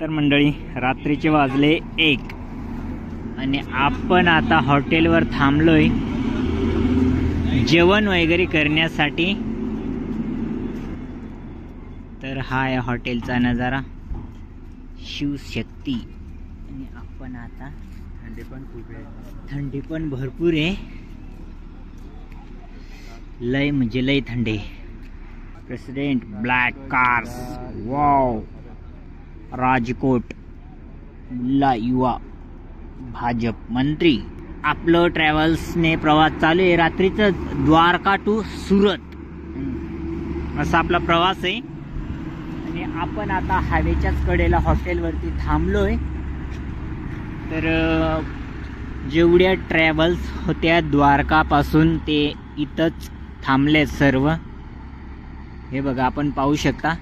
तर मंडळी रात्रीचे वाजले 1 आणि आपण आता हॉटेलवर थांबलोय जेवण वगैरे करण्यासाठी। तर हा आहे हॉटेलचा नजारा, शिवशक्ती। आणि आपण आता थंडी पण भरपूर आहे, लय म्हणजे लय थंडी। President black cars, wow, Rajkot ला युवा भाजप मंत्री। आपलं ट्रॅव्हल्सने प्रवास चालू आहे रात्रीचा, द्वारका टू सुरत असा आपला प्रवास आहे। आणि आपण आता हायवेच्याच कडेला हॉटेलवरती थांबलोय। तर जेवढ्या ट्रॅव्हल्स होत्या द्वारकापासून ते इथंच थांबले सर्व। हे बघा आपण पाहू शकता।